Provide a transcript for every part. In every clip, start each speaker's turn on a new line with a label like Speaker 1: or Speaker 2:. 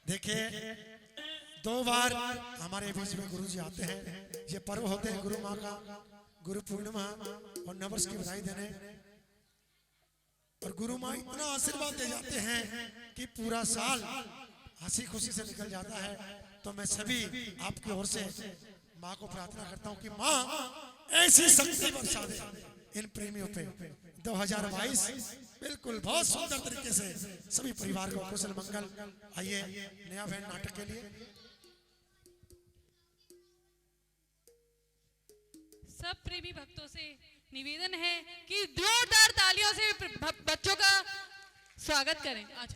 Speaker 1: देखिए 2 बार हमारे बीच में गुरु जी आते हैं। ये पर्व होते हैं गुरु माँ का, गुरु पूर्णिमा और नववर्ष की बधाई देने। और गुरु माँ इतना आशीर्वाद दे जाते हैं कि पूरा साल हंसी खुशी से निकल जाता है। तो मैं सभी आपकी ओर से माँ को प्रार्थना करता हूँ कि माँ ऐसी शक्ति बरसा दे इन प्रेमियों पे। 2022 बिल्कुल बहुत सुंदर तरीके से सभी परिवार को कुशल मंगल। आइए नया बैंड नाटक के लिए।
Speaker 2: सब प्रेमी भक्तों से निवेदन है कि जोरदार तालियों से बच्चों का स्वागत करें। आज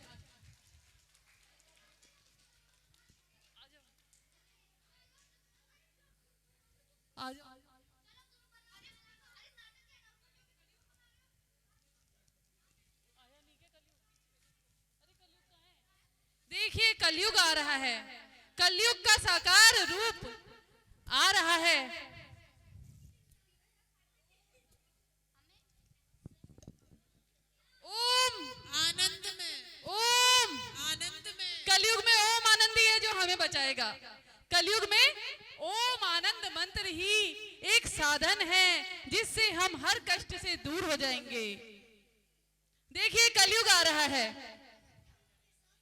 Speaker 2: देखिए कलयुग आ रहा है, कलयुग का साकार रूप आ रहा है। ओम
Speaker 3: आनंद में,
Speaker 2: ओम
Speaker 3: आनंद में,
Speaker 2: कलयुग में ओम आनंद ही है जो हमें बचाएगा। कलयुग में ओम आनंद मंत्र ही एक साधन है जिससे हम हर कष्ट से दूर हो जाएंगे। देखिए कलयुग आ रहा है,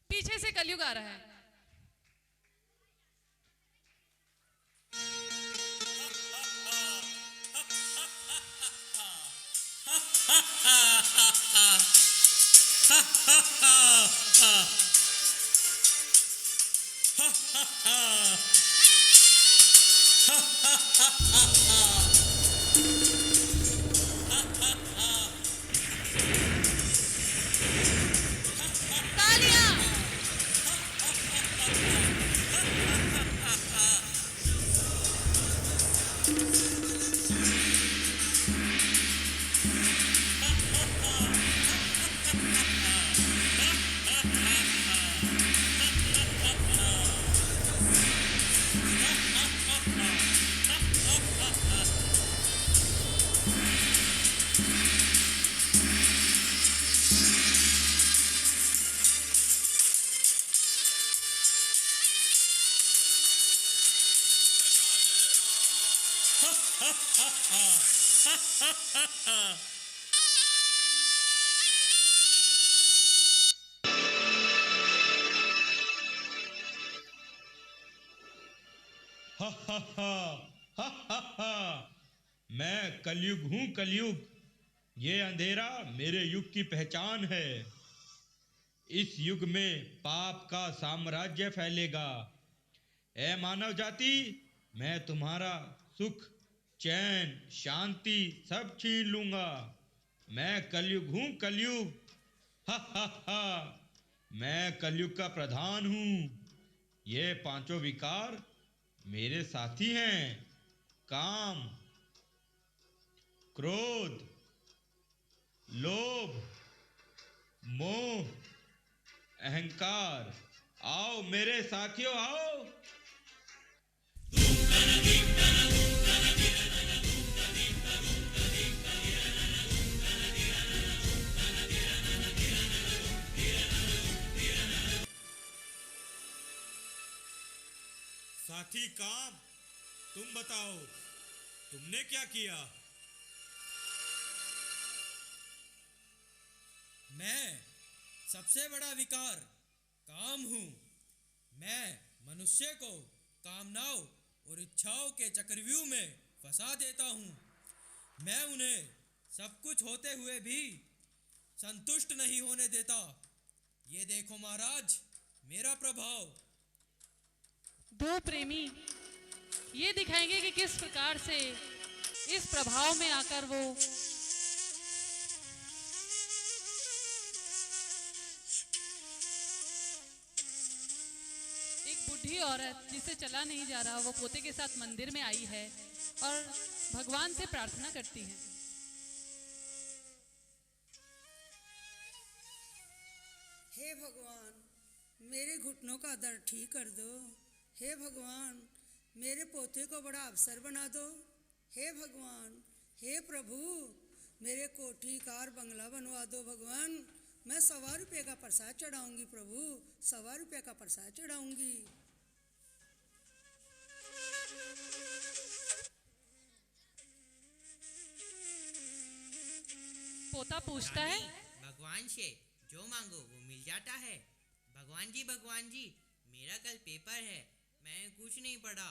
Speaker 2: पीछे से कलयुग आ रहा है। तालियां।
Speaker 4: हा हा हा हा हा हा। मैं कलयुग हूं कलयुग। ये अंधेरा मेरे युग की पहचान है। इस युग में पाप का साम्राज्य फैलेगा। ऐ मानव जाति, मैं तुम्हारा सुख, चैन, शांति सब छीन लूंगा। मैं कलयुग हूं कलयुग। हा हा हा। मैं कलयुग का प्रधान हूं। ये 5 विकार मेरे साथी हैं। काम, क्रोध, लोभ, मोह, अहंकार। आओ मेरे साथियों आओ।
Speaker 5: साथी काम, तुम बताओ तुमने क्या किया?
Speaker 6: मैं सबसे बड़ा विकार काम हूं। मैं मनुष्य को कामनाओं और इच्छाओं के चक्रव्यूह में फंसा देता हूं। मैं उन्हें सब कुछ होते हुए भी संतुष्ट नहीं होने देता। ये देखो महाराज, मेरा प्रभाव।
Speaker 2: 2 प्रेमी ये दिखाएंगे कि किस प्रकार से इस प्रभाव में आकर वो एक बूढ़ी औरत जिसे चला नहीं जा रहा, वो पोते के साथ मंदिर में आई है और भगवान से प्रार्थना करती है।
Speaker 7: हे भगवान, मेरे घुटनों का दर्द ठीक कर दो। हे भगवान, मेरे पोते को बड़ा अवसर बना दो। हे भगवान, हे प्रभु, मेरे कोठी कार बंगला बनवा दो। भगवान, मैं 125 का प्रसाद चढ़ाऊंगी प्रभु, 125 का प्रसाद चढ़ाऊंगी।
Speaker 2: पोता पूछता है,
Speaker 8: भगवान से जो मांगो वो मिल जाता है। भगवान जी, मेरा कल पेपर है, मैं कुछ नहीं पढ़ा,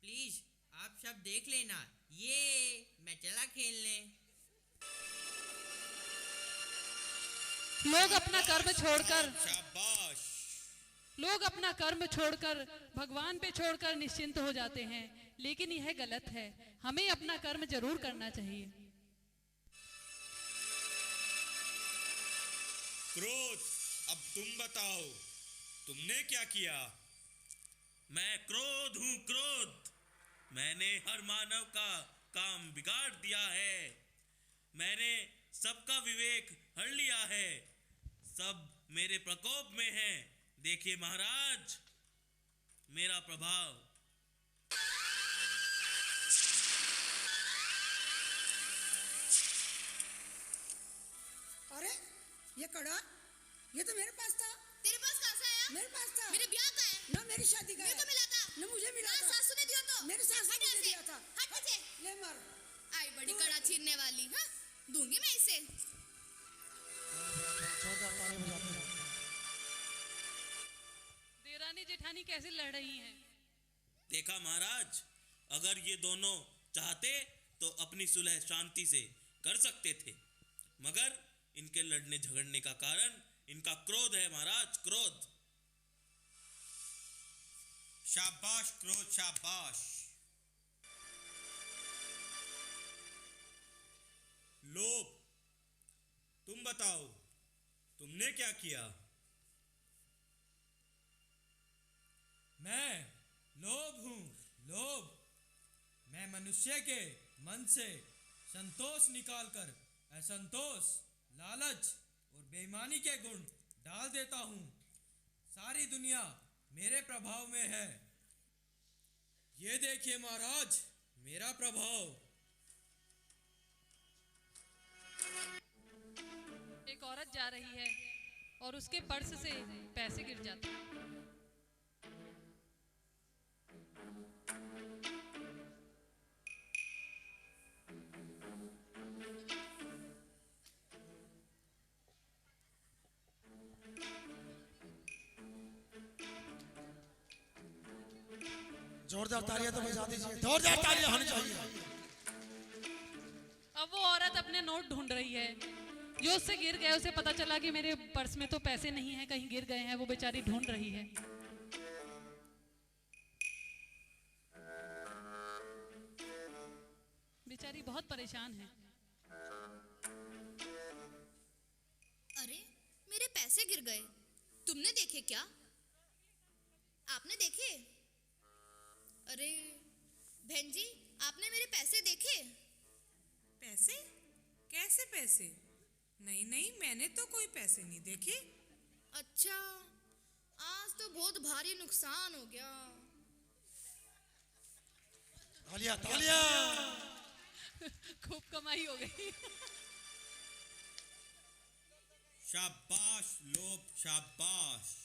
Speaker 8: प्लीज आप सब देख लेना। ये मैं चला खेलने।
Speaker 2: लोग अपना कर्म छोड़कर
Speaker 5: शाबाश।
Speaker 2: लोग अपना कर्म छोड़कर भगवान पे छोड़कर निश्चिंत हो जाते हैं, लेकिन यह गलत है। हमें अपना कर्म जरूर करना चाहिए।
Speaker 5: क्रोध, अब तुम बताओ तुमने क्या किया?
Speaker 9: मैं क्रोध हूँ, क्रोध। मैंने हर मानव का काम बिगाड़ दिया है। मैंने सबका विवेक हर लिया है। सब मेरे प्रकोप में हैं। देखिए महाराज, मेरा प्रभाव।
Speaker 7: अरे ये कड़ा, ये तो मेरे पास था।
Speaker 3: तेरे पास कहाँ से आया?
Speaker 7: मेरे पास था।
Speaker 3: मेरे ब्याह का है
Speaker 7: ना मेरी शादी का
Speaker 3: मेरे
Speaker 7: है।
Speaker 3: को मिला था
Speaker 7: ना मुझे मिला
Speaker 3: ना
Speaker 7: था।
Speaker 3: सासू ने दिया तो
Speaker 7: मेरे सास ने
Speaker 3: हट
Speaker 7: मुझे
Speaker 3: ऐसे,
Speaker 7: दिया था।
Speaker 3: हट पीछे।
Speaker 7: ले मार।
Speaker 3: आई बड़ी कड़ा छीनने वाली। हाँ दूंगी मैं इसे।
Speaker 1: जोरदार ताली बजाते रहो।
Speaker 2: देरानी जेठानी कैसे लड़ रही हैं?
Speaker 9: देखा महाराज, अगर ये दोनों चाहते तो अपनी सुलह शांति से कर सकते थे, मगर इनके लड़ने झगड़ने का कारण इनका क्रोध है महाराज, क्रोध।
Speaker 5: शाबाश क्रोध, शाबाश। लोभ, तुम बताओ तुमने क्या किया?
Speaker 6: मैं लोभ हूँ, लोभ। मैं मनुष्य के मन से संतोष निकालकर असंतोष, लालच और बेईमानी के गुण डाल देता हूँ। सारी दुनिया मेरे प्रभाव में है। ये देखिए महाराज, मेरा प्रभाव।
Speaker 2: एक औरत जा रही है और उसके पर्स से पैसे गिर जाते हैं।
Speaker 1: जोरदार तालियां तो बजा दीजिए, जोरदार तालियां होनी चाहिए।
Speaker 2: अब वो औरत अपने नोट ढूंढ रही है जो उससे गिर गए। उसे पता चला कि मेरे पर्स में तो पैसे नहीं है, कहीं गिर गए हैं। वो बेचारी ढूंढ रही है। बेचारी बहुत परेशान है।
Speaker 3: अरे मेरे पैसे गिर गए। तुमने देखे क्या? आपने देखे? अरे बहन जी, आपने मेरे पैसे देखे?
Speaker 10: पैसे? कैसे पैसे? नहीं नहीं, मैंने तो कोई पैसे नहीं देखे।
Speaker 3: अच्छा, आज तो बहुत भारी नुकसान हो गया।
Speaker 1: तालियां तालियां।
Speaker 2: खूब कमाई हो गई।
Speaker 5: शाबाश लोभ, शाबाश।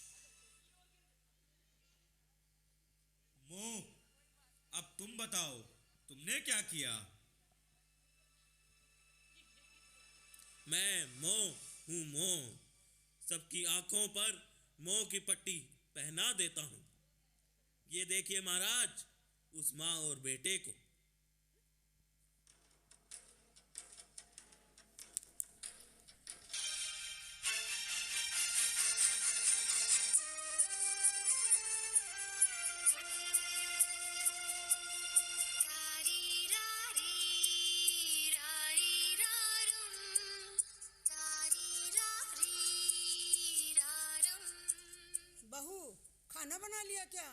Speaker 5: मोह, अब तुम बताओ तुमने क्या किया?
Speaker 9: मैं मोह हूँ, मोह। सबकी आंखों पर मोह की पट्टी पहना देता हूँ। ये देखिए महाराज, उस माँ और बेटे को।
Speaker 7: बहू, खाना बना लिया क्या?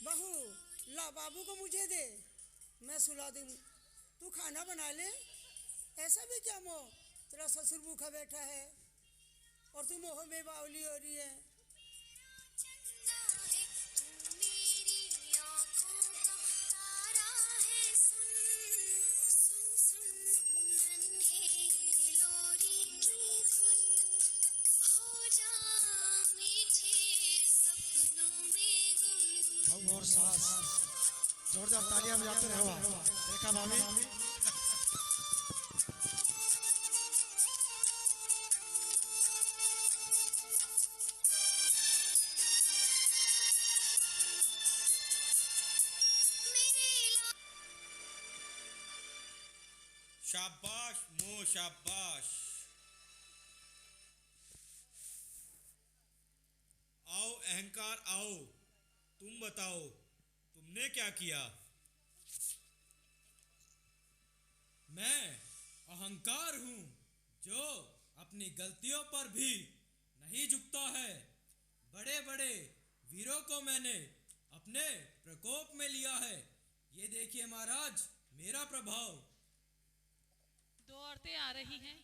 Speaker 7: बहू, बाबू को मुझे दे, मैं सुला दूँ। तू खाना बना ले। ऐसा भी क्या मोह, तेरा ससुर भूखा बैठा है और तू मोह में बावली हो रही है।
Speaker 1: बहू और सास जोरदार तालियां बजाते रहो। देखा भाभी,
Speaker 5: शाबाश मोह शाबाश। आओ अहंकार आओ, तुम बताओ तुमने क्या किया?
Speaker 6: मैं अहंकार हूँ जो अपनी गलतियों पर भी नहीं झुकता है। बड़े बड़े वीरों को मैंने अपने प्रकोप में लिया है। ये देखिए महाराज, मेरा प्रभाव।
Speaker 2: दो औरतें आ रही हैं।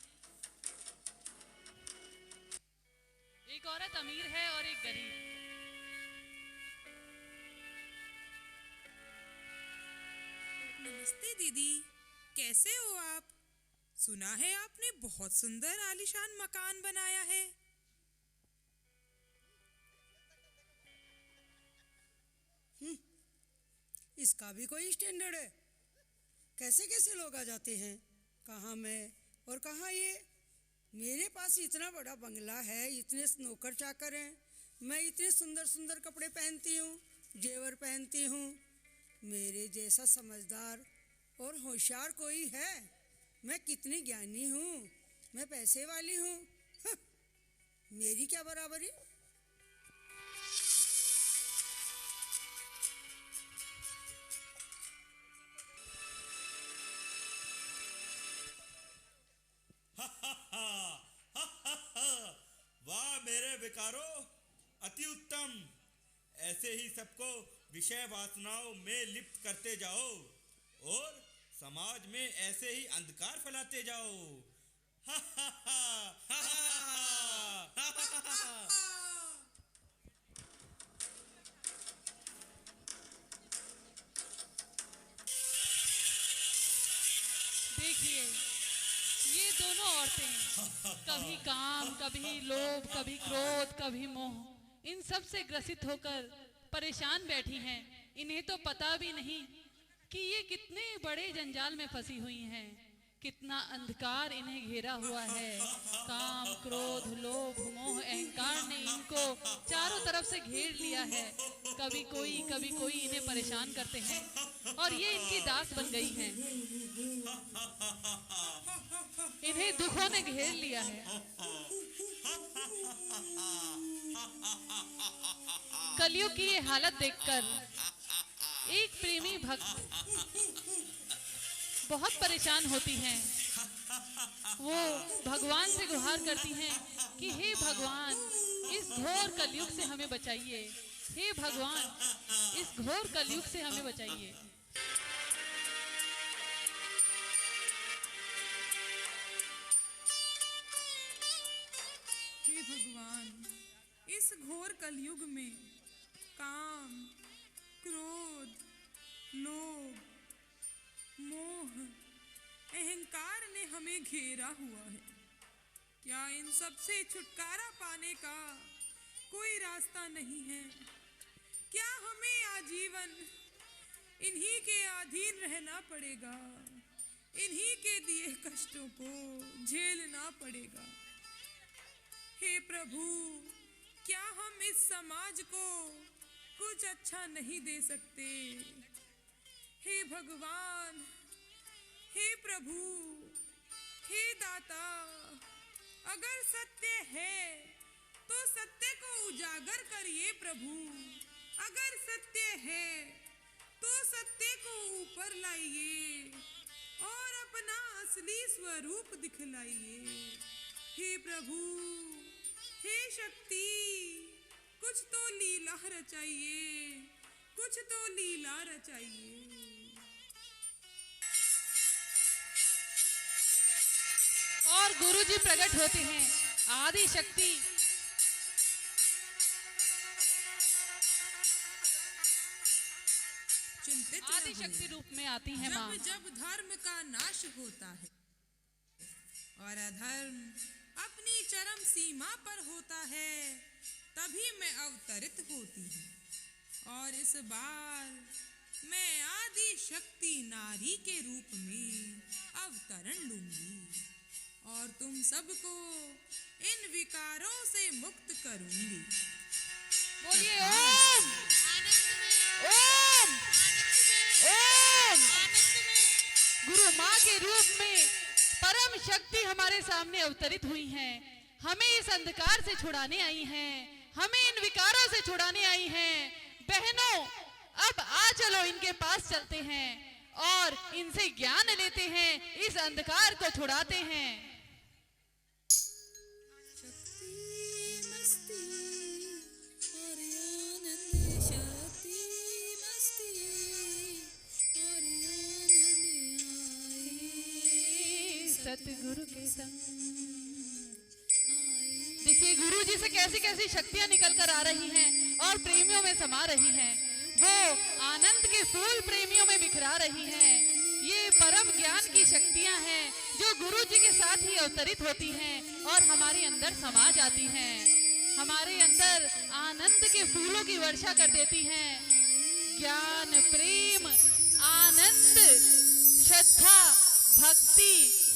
Speaker 2: एक औरत अमीर है और एक गरीब।
Speaker 10: नमस्ते दीदी, कैसे हो आप? सुना है आपने बहुत सुंदर आलीशान मकान बनाया है।
Speaker 7: इसका भी कोई स्टैंडर्ड है? कैसे कैसे लोग आ जाते हैं, कहाँ मैं और कहाँ ये। मेरे पास इतना बड़ा बंगला है, इतने नौकर चाकर हैं, मैं इतने सुंदर सुंदर कपड़े पहनती हूँ, जेवर पहनती हूँ। मेरे जैसा समझदार और होशियार कोई है? मैं कितनी ज्ञानी हूँ, मैं पैसे वाली हूँ। मेरी क्या बराबरी।
Speaker 5: वाह मेरे विकारो, अति उत्तम। ऐसे ही सबको विषय वासनाओं में लिप्त करते जाओ और समाज में ऐसे ही अंधकार फैलाते जाओ।
Speaker 2: देखिए, ये दोनों औरतें कभी काम, कभी लोभ, कभी क्रोध, कभी मोह, इन सब से ग्रसित होकर परेशान बैठी हैं। इन्हें तो पता भी नहीं कि ये कितने बड़े जंजाल में फंसी हुई हैं, कितना अंधकार इन्हें घेरा हुआ है। काम, क्रोध, लोभ, मोह, अहंकार ने इनको चारों तरफ से घेर लिया है। कभी कोई इन्हें परेशान करते हैं और ये इनकी दास बन गई हैं। इन्हें दुखों ने घेर लिया है। कलयुग की ये हालत देखकर एक प्रेमी भक्त बहुत परेशान होती हैं। वो भगवान से गुहार करती हैं कि हे भगवान, इस घोर कलयुग से हमें बचाइए। हे भगवान, इस घोर कलयुग से हमें बचाइए।
Speaker 10: हे भगवान, इस घोर कलयुग में काम, क्रोध, लोभ, मोह, अहंकार ने हमें घेरा हुआ है। क्या इन सब से छुटकारा पाने का कोई रास्ता नहीं है? क्या हमें आजीवन इन्हीं के अधीन रहना पड़ेगा? इन्हीं के दिए कष्टों को झेलना पड़ेगा? हे प्रभु, क्या हम इस समाज को कुछ अच्छा नहीं दे सकते? हे भगवान, हे प्रभु, हे दाता, अगर सत्य है तो सत्य को उजागर करिए प्रभु। अगर सत्य है तो सत्य को ऊपर लाइए और अपना असली स्वरूप दिखलाइए। हे प्रभु, हे शक्ति, कुछ तो लीला रचाइए, कुछ तो लीला रचाइए।
Speaker 2: और गुरु जी प्रकट होते हैं, आदि शक्ति
Speaker 10: चिंतित न
Speaker 2: आदि
Speaker 10: हो।
Speaker 2: शक्ति रूप में आती हैं माँ।
Speaker 10: जब जब धर्म का नाश होता है और अधर्म अपनी चरम सीमा पर होता है, तभी मैं अवतरित होती हूँ। और इस बार मैं आदि शक्ति नारी के रूप में अवतरण लूंगी और तुम सबको इन विकारों से मुक्त करूंगी।
Speaker 2: बोलिए ओम ओम ओम। गुरु माँ के रूप में परम शक्ति हमारे सामने अवतरित हुई हैं, हमें इस अंधकार से छुड़ाने आई हैं, हमें इन विकारों से छुड़ाने आई हैं। बहनों, अब आ चलो, इनके पास चलते हैं और इनसे ज्ञान लेते हैं, इस अंधकार को छुड़ाते हैं। सतगुरु के संग देखिए गुरु जी से कैसी कैसी शक्तियां निकल कर आ रही हैं और प्रेमियों में समा रही हैं। वो आनंद के फूल प्रेमियों में बिखरा रही हैं। ये परम ज्ञान की शक्तियां हैं जो गुरु जी के साथ ही अवतरित होती हैं और हमारे अंदर समा जाती हैं, हमारे अंदर आनंद के फूलों की वर्षा कर देती हैं। ज्ञान, प्रेम, आनंद, श्रद्धा, भक्ति,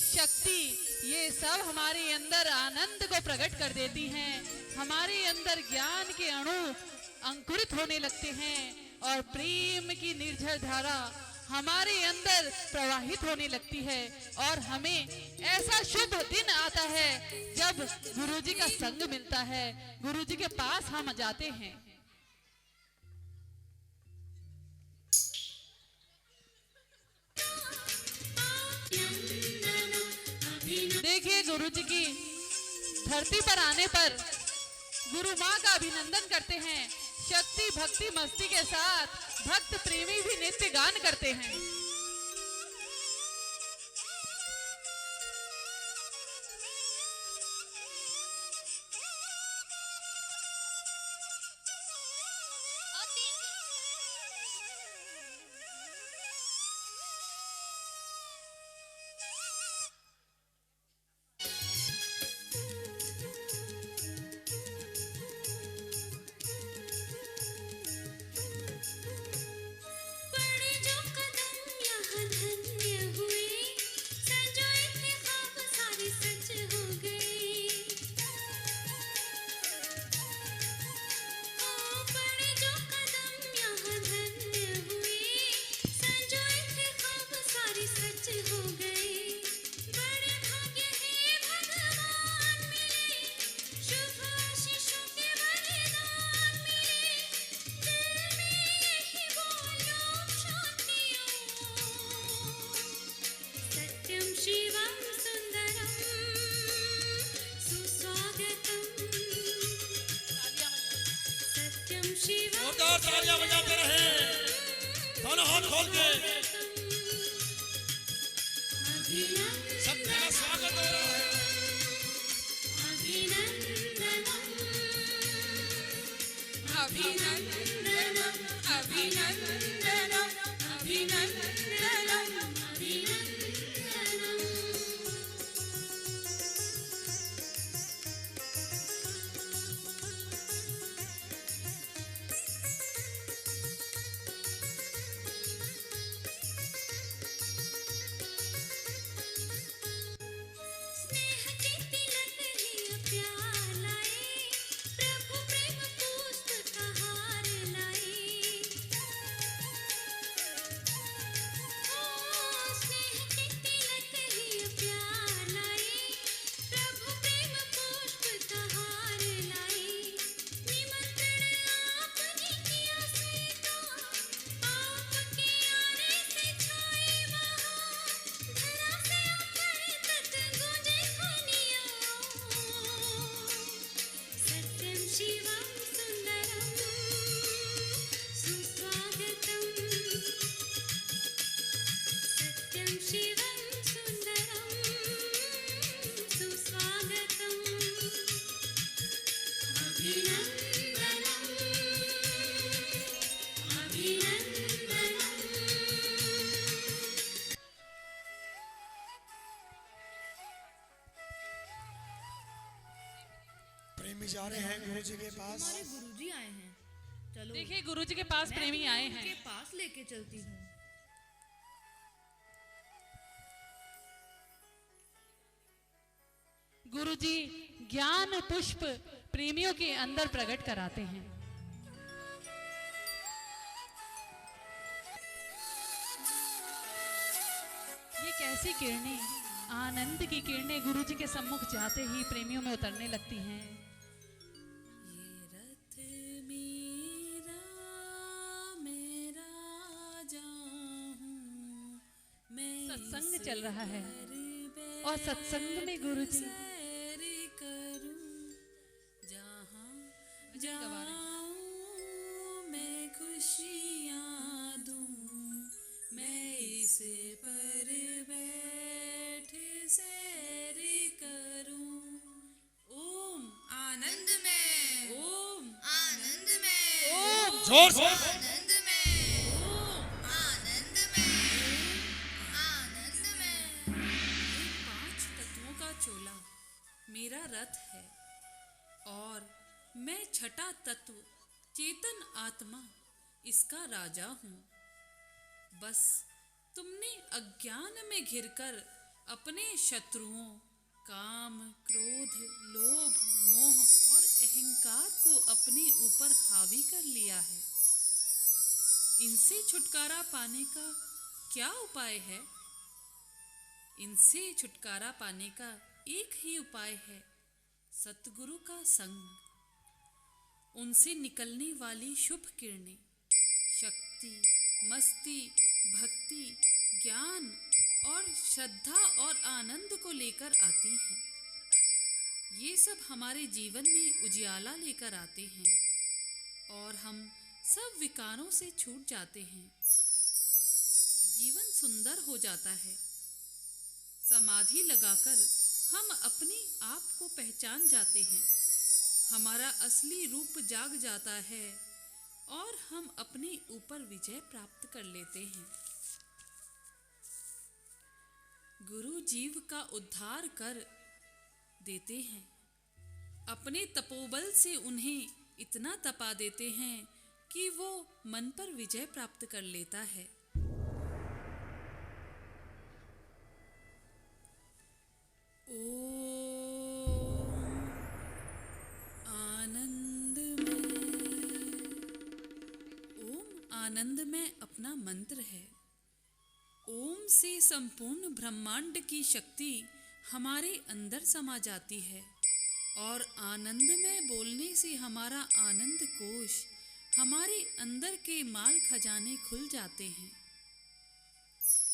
Speaker 2: शक्ति, ये सब हमारे अंदर आनंद को प्रकट कर देती हैं। हमारे अंदर ज्ञान के अणु अंकुरित होने लगते हैं और प्रेम की निर्झर धारा हमारे अंदर प्रवाहित होने लगती है और हमें ऐसा शुभ दिन आता है जब गुरुजी का संग मिलता है, गुरुजी के पास हम जाते हैं। देखिए गुरु जी की धरती पर आने पर गुरु माँ का अभिनंदन करते हैं। शक्ति, भक्ति, मस्ती के साथ भक्त प्रेमी भी नित्य गान करते हैं।
Speaker 11: जोरदार तालियां बजाते रहे, दोनों हाथ खोल के। सबका स्वागत हो रहा है।
Speaker 10: अभिनंदनम अभिनंदनम अभिनंदनम अभिनंदनम।
Speaker 1: प्रेमी जा रहे हैं गुरु जी के पास।
Speaker 3: हमारे गुरुजी आए हैं, चलो
Speaker 2: देखिए गुरुजी के पास
Speaker 3: मैं
Speaker 2: प्रेमी
Speaker 3: तुम्हें
Speaker 2: आए हैं।
Speaker 3: उनके पास लेके चलती हूँ।
Speaker 2: गुरुजी ज्ञान पुष्प प्रेमियों के अंदर प्रकट कराते हैं। ये कैसी किरणें, आनंद की किरणें गुरुजी के सम्मुख जाते ही प्रेमियों में उतरने लगती हैं। सत्संग चल रहा है और सत्संग में गुरुजी
Speaker 10: मैं खुशियाँ दूँ, मैं इसे पर बैठ सैर करूँ। ओम आनंद में, ओम
Speaker 3: आनंद में,
Speaker 2: ओम
Speaker 11: जोर से
Speaker 3: आनंद में, आनंद में, आनंद में।
Speaker 10: ये 5 तत्वों का चोला मेरा रथ है और मैं छठा तत्व चेतन आत्मा इसका राजा हूँ। बस तुमने अज्ञान में घिरकर अपने शत्रुओं काम, क्रोध, लोभ, मोह और अहंकार को अपने ऊपर हावी कर लिया है। इनसे छुटकारा पाने का क्या उपाय है? इनसे छुटकारा पाने का एक ही उपाय है, सतगुरु का संग। उनसे निकलने वाली शुभ किरणें शक्ति, मस्ती, भक्ति, ज्ञान और श्रद्धा और आनंद को लेकर आती हैं। ये सब हमारे जीवन में उजियाला लेकर आते हैं और हम सब विकारों से छूट जाते हैं। जीवन सुंदर हो जाता है। समाधि लगाकर हम अपने आप को पहचान जाते हैं। हमारा असली रूप जाग जाता है और हम अपने ऊपर विजय प्राप्त कर लेते हैं। गुरु जीव का उद्धार कर देते हैं। अपने तपोबल से उन्हें इतना तपा देते हैं कि वो मन पर विजय प्राप्त कर लेता है। आनंद में अपना मंत्र है। ओम से संपूर्ण ब्रह्मांड की शक्ति हमारे अंदर समा जाती है और आनंद में बोलने से हमारा आनंद कोश, हमारे अंदर के माल खजाने खुल जाते हैं।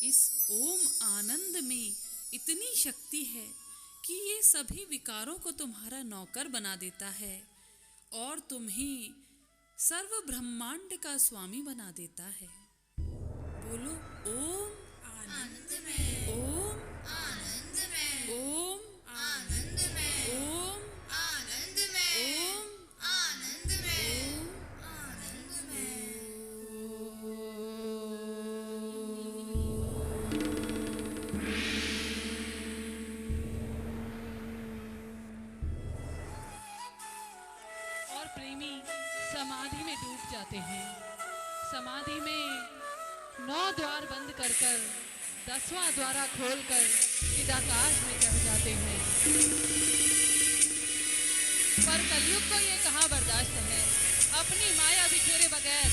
Speaker 10: इस ओम आनंद में इतनी शक्ति है कि ये सभी विकारों को तुम्हारा नौकर बना देता है और तुम्हें सर्व ब्रह्मांड का स्वामी बना देता है। बोलो ओम
Speaker 3: आनंद में,
Speaker 10: ओम
Speaker 3: आनंद में,
Speaker 10: ओम
Speaker 3: आनंद में,
Speaker 10: ओम
Speaker 3: आनंद में,
Speaker 10: ओम
Speaker 3: आनंद में, आनंद में।
Speaker 2: और प्रेमी समाधि में डूब जाते हैं। समाधि में 9 द्वार बंद कर 10वां द्वारा खोलकर चिदाकाश में चढ़ जाते हैं। पर कलयुग को ये कहाँ बर्दाश्त है, अपनी माया बिखेरे बगैर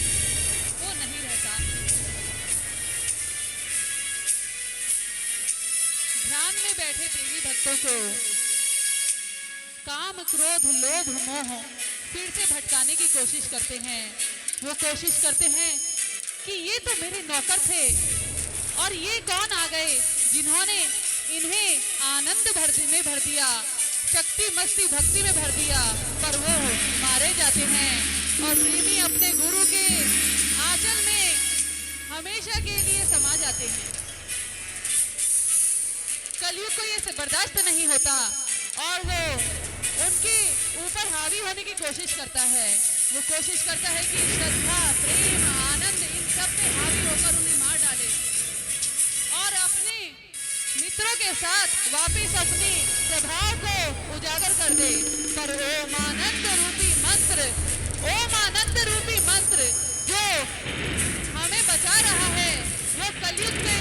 Speaker 2: वो नहीं रहता। ध्यान में बैठे प्रेमी भक्तों को काम, क्रोध, लोभ, मोह फिर से भटकाने की कोशिश करते हैं। वो कोशिश करते हैं कि ये तो मेरे नौकर थे और ये कौन आ गए जिन्होंने इन्हें आनंद में भर दिया, शक्ति, मस्ती, भक्ति में भर दिया। पर वो मारे जाते हैं और प्रेमी अपने गुरु के आंचल में हमेशा के लिए समा जाते हैं। कलयुग को ये बर्दाश्त नहीं होता और वो उनके ऊपर हावी होने की कोशिश करता है। वो कोशिश करता है कि श्रद्धा, प्रेम, आनंद इन सब पे हावी होकर उन्हें मार डाले और अपने मित्रों के साथ वापस अपनी प्रभाव को उजागर कर दे। पर ओम आनंद रूपी मंत्र, ओम आनंद रूपी मंत्र जो हमें बचा रहा है, वो कलयुग को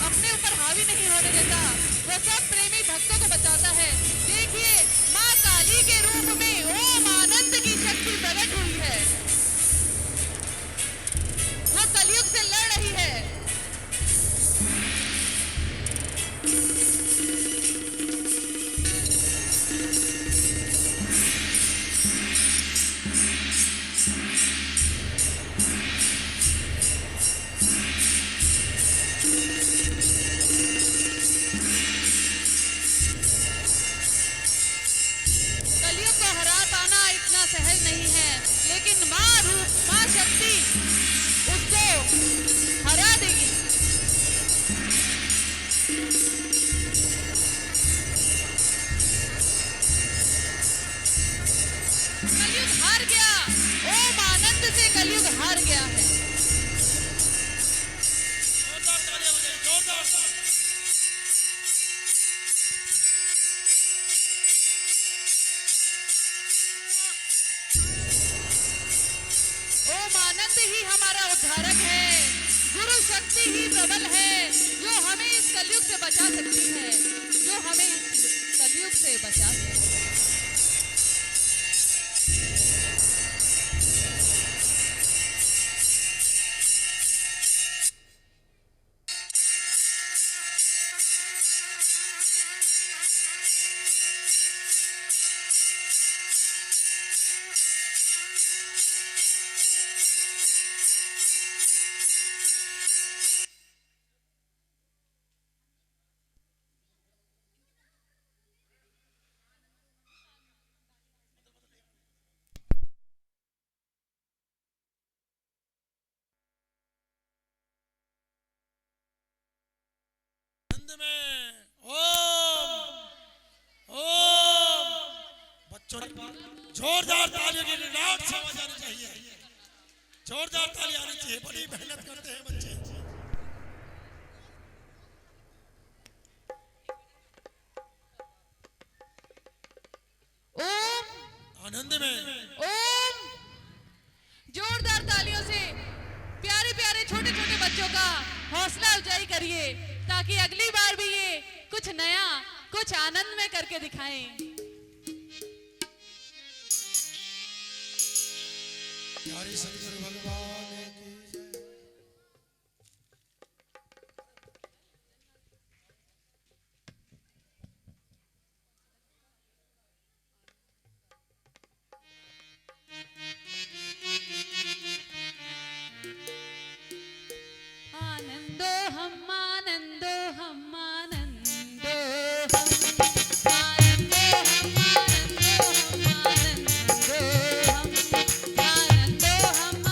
Speaker 2: अपने ऊपर हावी नहीं होने देता, वो सब प्रेमी भक्तों को बचाता है। देखिए माँ काली के रूप में ओम आनंद की शक्ति प्रकट हुई है, वो कलयुग से लड़ रही है। कलयुग को हरा पाना इतना सहज नहीं है, लेकिन माँ रूप, माँ शक्ति उसको हरा देगी। कलयुग हार गया, ओम आनंद से कलयुग हार गया है।
Speaker 11: जोरदार तालियां बजाइए, जोरदार।
Speaker 2: ओम आनंद ही हमारा उद्धारक है, गुरु शक्ति ही प्रबल है, जो हमें इस कलयुग से बचा सकती है, जो हमें इस कलयुग से बचा सकती है।
Speaker 11: आनंद में ओम ओम। बच्चों जोरदार तालियों की रिलाउड से आवाज आनी चाहिए, जोरदार ताली आनी चाहिए। बड़ी मेहनत करते हैं बच्चे।
Speaker 2: ओम
Speaker 11: आनंद में
Speaker 2: ओम। जोरदार तालियों से प्यारे प्यारे छोटे छोटे बच्चों का हौसला अफजाई करिए, ताकि अगली बार भी ये कुछ नया, कुछ आनंद में करके दिखाएं।
Speaker 1: प्यारे शंकर भगवान की जय।
Speaker 2: आनंदो हम आनंदो हम आनंदो हम आनंदो हम आनंदो हम आनंदो हम आनंदो हम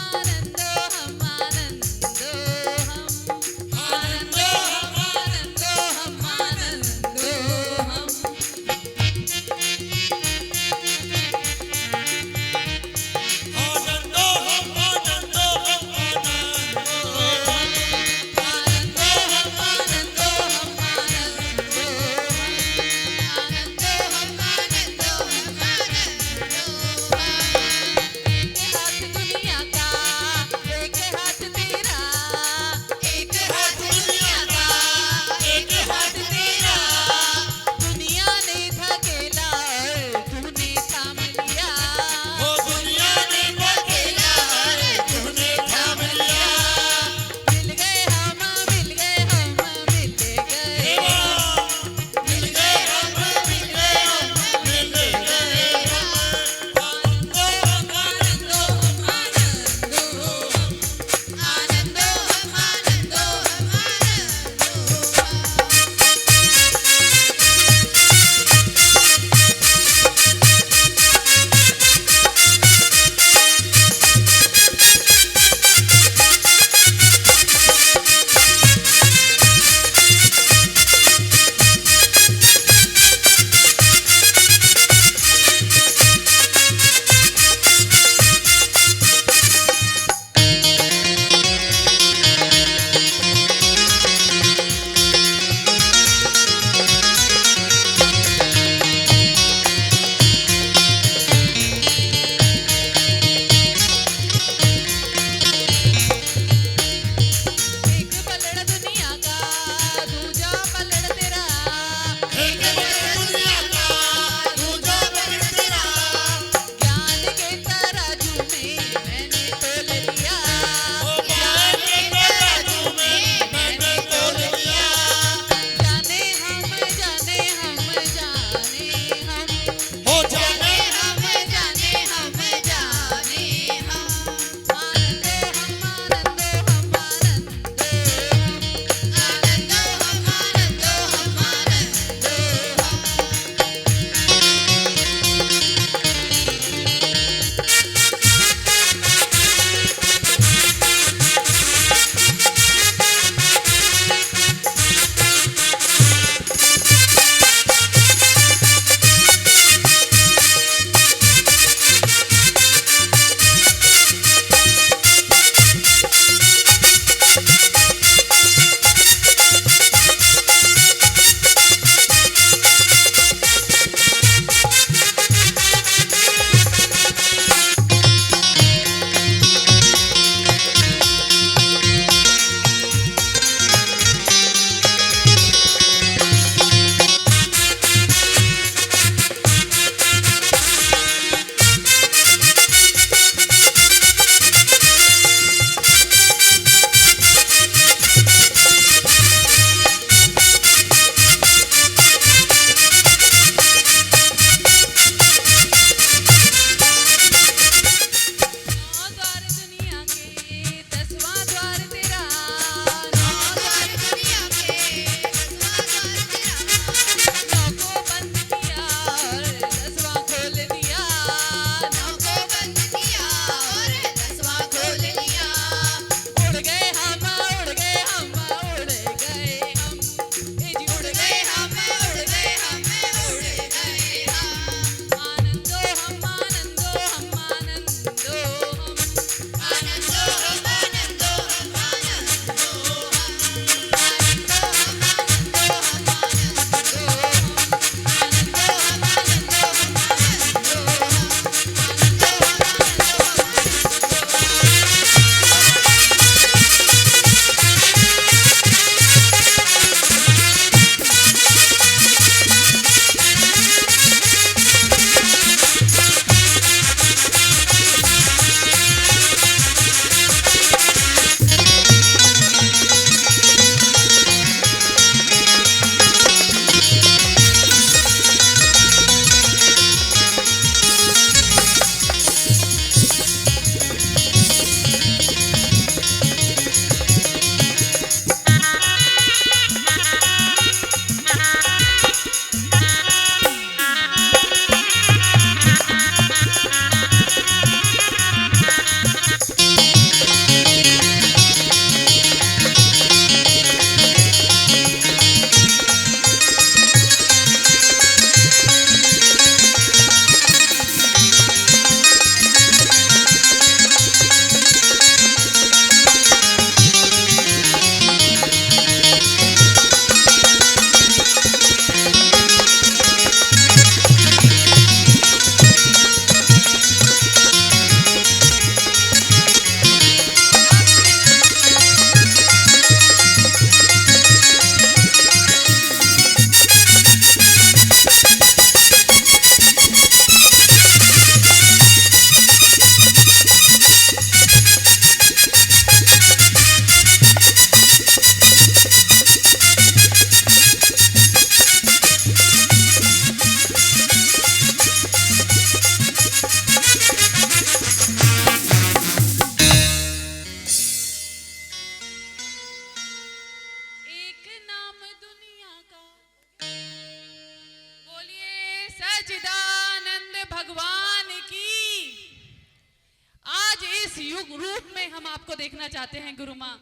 Speaker 2: युग रूप में हम आपको देखना चाहते हैं गुरु माँ।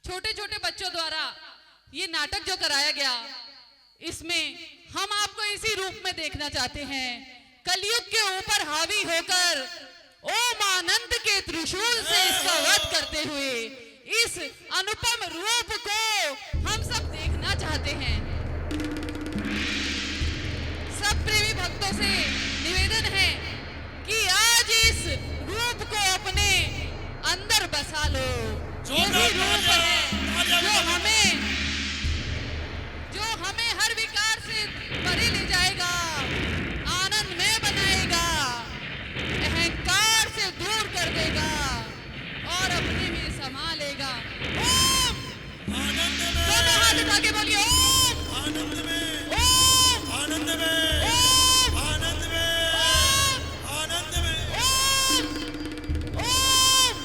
Speaker 2: छोटे छोटे बच्चों द्वारा ये नाटक जो कराया गया, इसमें हम आपको इसी रूप में देखना चाहते हैं, कलयुग के ऊपर हावी होकर ओम आनंद के त्रिशूल से इसका वध करते हुए इस अनुपम रूप को हम सब देखना चाहते हैं। सब प्रेमी भक्तों से निवेदन है कि आज इस रूप को अपने अंदर बसा लो। यही रूप है जो हमें हर विकार से परे ले जाएगा, आनंद में बनाएगा, अहंकार से दूर कर देगा और अपने में समा लेगा। ओम
Speaker 11: आनंद में,
Speaker 2: दोनों हाथ उठा के बोलिए ओम
Speaker 11: आनंद में,
Speaker 2: ओम
Speaker 11: आनंद में,
Speaker 2: ओम
Speaker 11: आनंद में, आनंद में।
Speaker 2: ओम ओम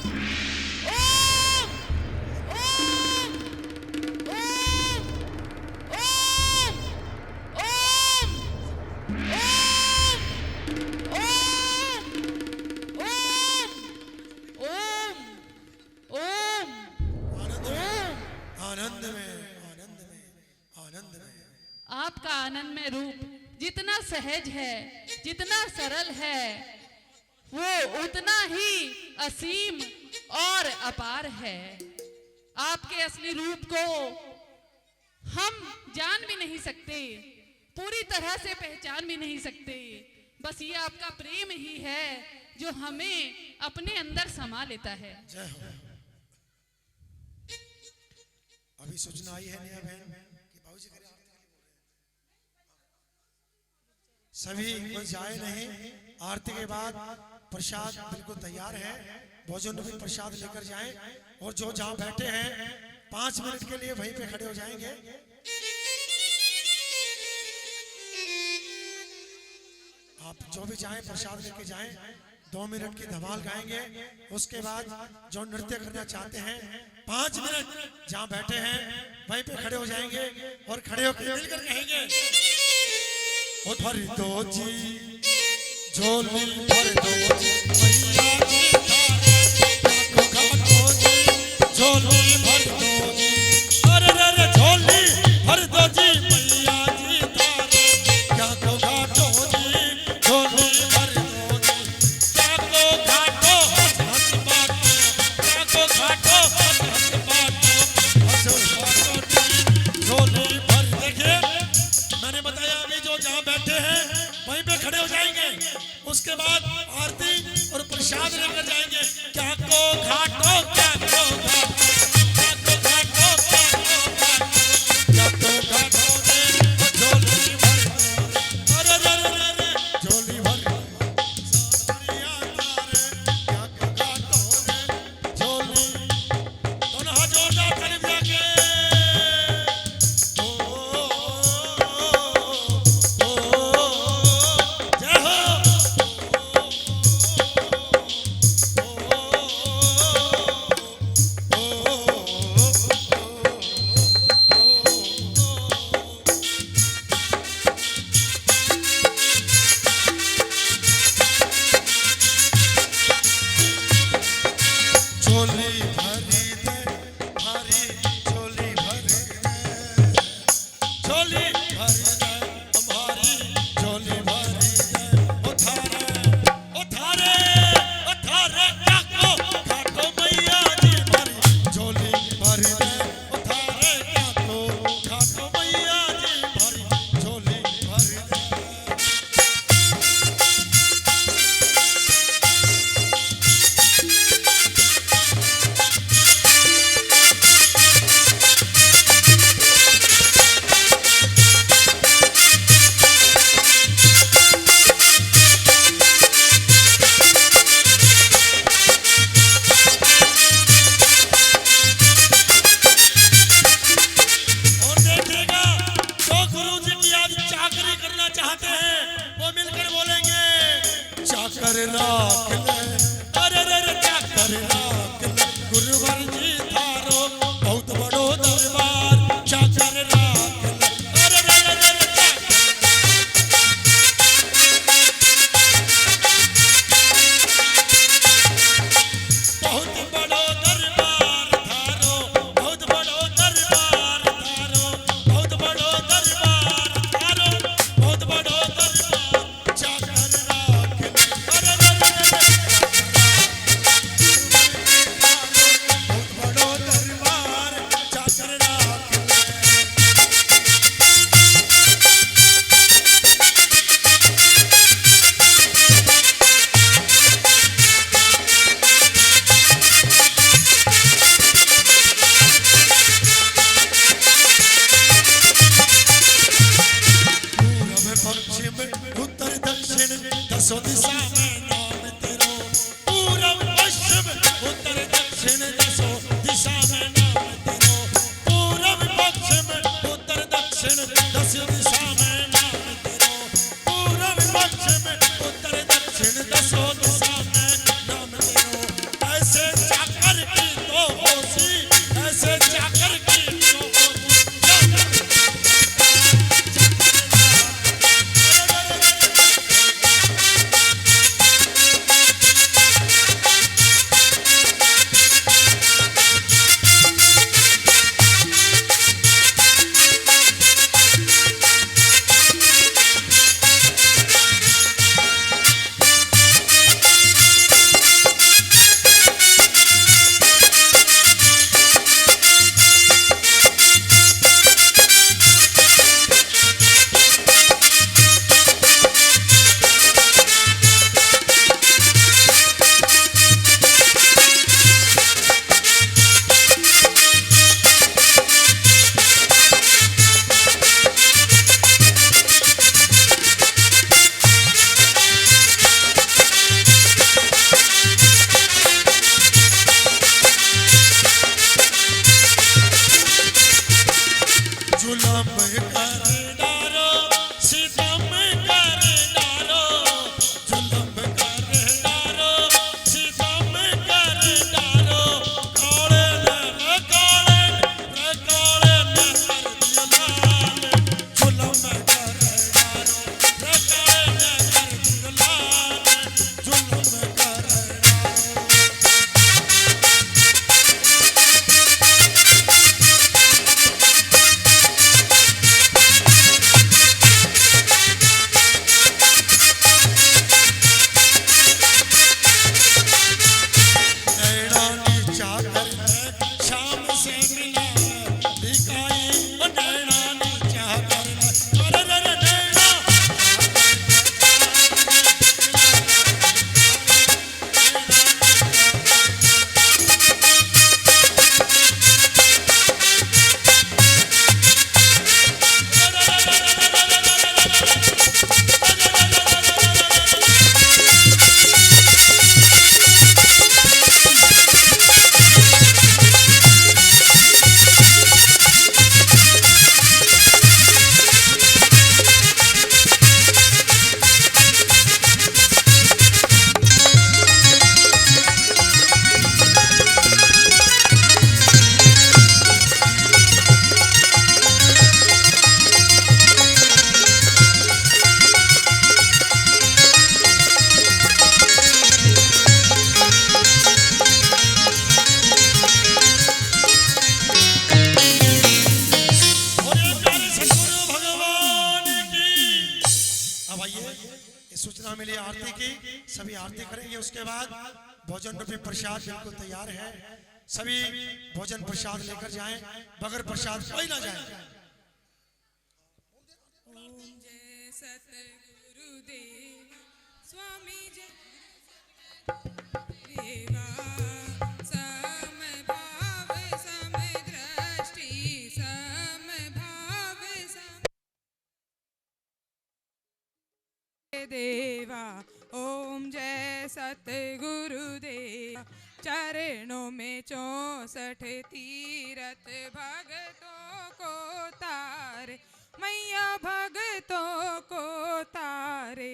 Speaker 2: ओम ओम ओम ओम ओम ओम
Speaker 11: आनंद में, आनंद में, आनंद में।
Speaker 2: आपका आनंदमय रूप जितना सहज है, जितना सरल है, वो उतना ही असीम और अपार है। आपके असली रूप को हम जान भी नहीं सकते, पूरी तरह से पहचान भी नहीं सकते। बस ये आपका प्रेम ही है जो हमें अपने अंदर समा लेता है।
Speaker 11: जय हो। अभी सूचना आई है नया बहन कि बाबूजी करे आरती के लिए बोल रहे हैं। सभी कोई जाए नहीं, आरती के बाद प्रसाद बिल्कुल तैयार है, भोजन भी प्रसाद लेकर जाएं और जो जहां बैठे हैं 5 मिनट के लिए वहीं पे खड़े हो जाएंगे। आप जो भी चाहें प्रसाद लेके जाएं, 2 मिनट की धमाल गाएंगे। उसके बाद जो नृत्य करना चाहते हैं 5 मिनट जहां बैठे हैं वहीं पे खड़े हो जाएंगे और खड़े होकर मिलकर कहेंगे ओ भर दो जी झोली भर दो जी मैया जी तारे घाटो जी झोली भर दो जी अरे रे झोली भर दो जी मैया जी तारे घाटो घाटो जी झोली भर दो जी घाटो घाटो हंस बाटो घाटो घाटो हंस बाटो झोली भर। देखिए मैंने बताया अभी जो जहां बैठे हैं वहीं पे खड़े हो जाएंगे। उसके बाद आरती और प्रसाद लेकर जाएंगे। क्या को घाटो क्या को घाटो क्या को घाटो क्या को घाटो रे झोली भर अरे रे रे रे झोली भर सारिया तारे क्या को घाटो रे झोली। दोनों हाथ जोरदार ताली बजा के जय हो। झोली भरी दे भारी झोली भरी दे झोली भरी दे हमारी झोली भरी दे उठारे काको काको मैया जी भरी झोली भरी दे उठारे काको काको मैया जी भरी झोली भरी दे। और देखिएगा जो गुरु जी की आज चाकरी करना चाहते हैं वो मिलकर बोलेंगे चाकर राख ले अरे रे रे चाकर राख ले गुरुवर जी थारो बहुत बड़ो दरबार चाकर राख ले अरे रे रे रे कर डारो सितम कर डारो जुल्म कर डारो सितम कर डारो काले न काले न काले न कर दियो लाल जुल्म कर डारो रे काले न कर दियो लाल जुल्म कर डारो नैना की चादर में शाम से मिला दिखाई ओ नैना की चादर में अरे रे रे नैना अब आइए इस सूचना मिली आरती की सभी आरती करेंगे उसके बाद भोजन रूपी प्रसाद बिल्कुल तैयार है सभी भोजन प्रसाद लेकर जाएं बगैर प्रसाद कोई ना जाए
Speaker 10: ओम जय सतगुरुदेव स्वामी जय देवा समभाव समदृष्टि समभाव सम देवा ओम जय सतगुरुदेव चरणों में 64 तीरथ भगतों को तारे मैया भगतों को तारे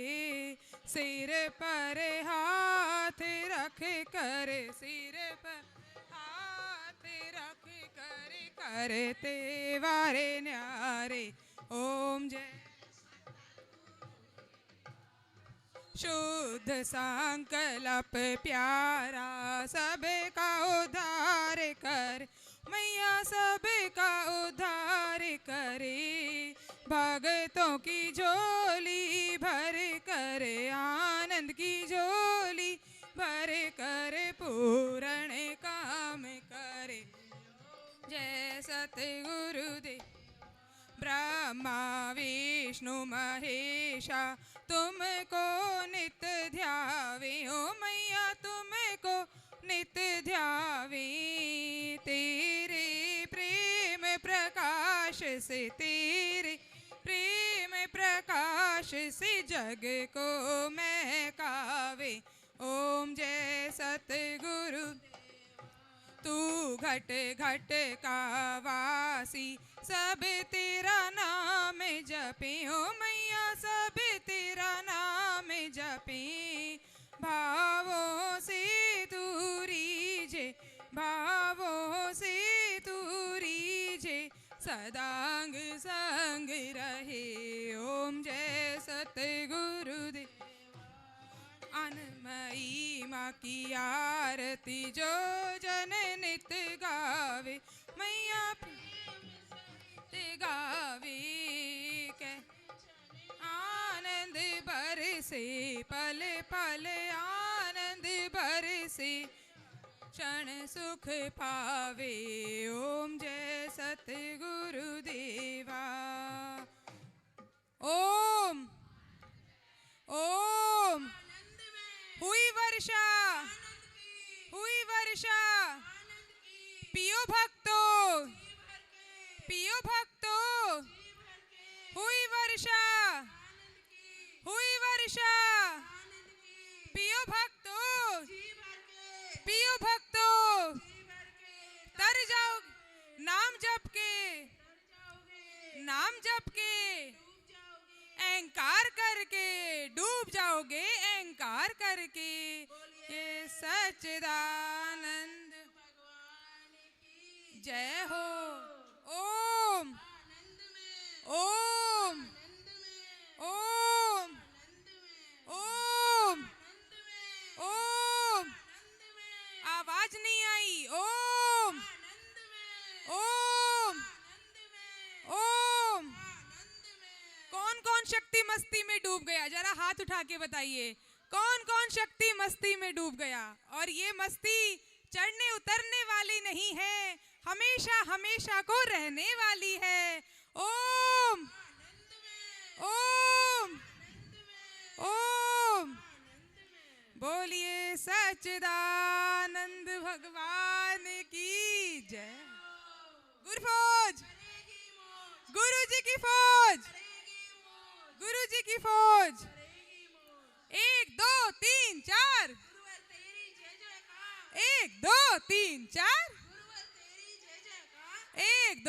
Speaker 10: सिर पर हाथ रख कर सिर पर हाथ रख कर करते वारे न्यारे ओम जय शुद्ध संकल्प प्यारा सबका उद्धार कर मैया सबका उद्धार करे भगतों की झोली भर कर आनंद की झोली भर कर पूर्ण काम करे जय सतगुरुदेव ब्रह्मा विष्णु महेशा तुमको नित्य ध्यावे ओ मैया तुमको नित्य ध्यावे तेरे प्रेम प्रकाश से तेरे प्रेम प्रकाश से जग को महकावे ओम जय सतगुरु तू घट घट का वासी सब तेरा नाम जपे ओ मैया सब तेरा नाम जपे भावों से दूरी जे भावों से दूरी जे सदांग संग रहे ओम जय सतगुरुदेव अनमयी माँ की आरती जो जन नित गावे मैया गावे के आनंद बरसे पल पल आनंद बरसे क्षण सुख पावे ओम जय सतगुरुदेवा ओम ओम हुई वर्षा पियो भक्तों हुई वर्षा पियो भक्तों तर जाओ नाम जप के सबके, अहंकार करके डूब जाओगे, अहंकार करके। ये सच्चिदानंद जय हो। ओम ओम ओम ओम ओम। आवाज नहीं आई। ओम ओम ओम। कौन कौन शक्ति मस्ती में डूब गया, जरा हाथ उठा के बताइए, कौन कौन शक्ति मस्ती में डूब गया। और ये मस्ती चढ़ने उतरने वाली नहीं है, हमेशा हमेशा को रहने वाली है। ओम ओम ओम। बोलिए सच्चिदानंद भगवान की जय। गुरु फौज, गुरु जी की फौज, गुरु जी की फौज। 1 2 3 4, 1 2 3 4।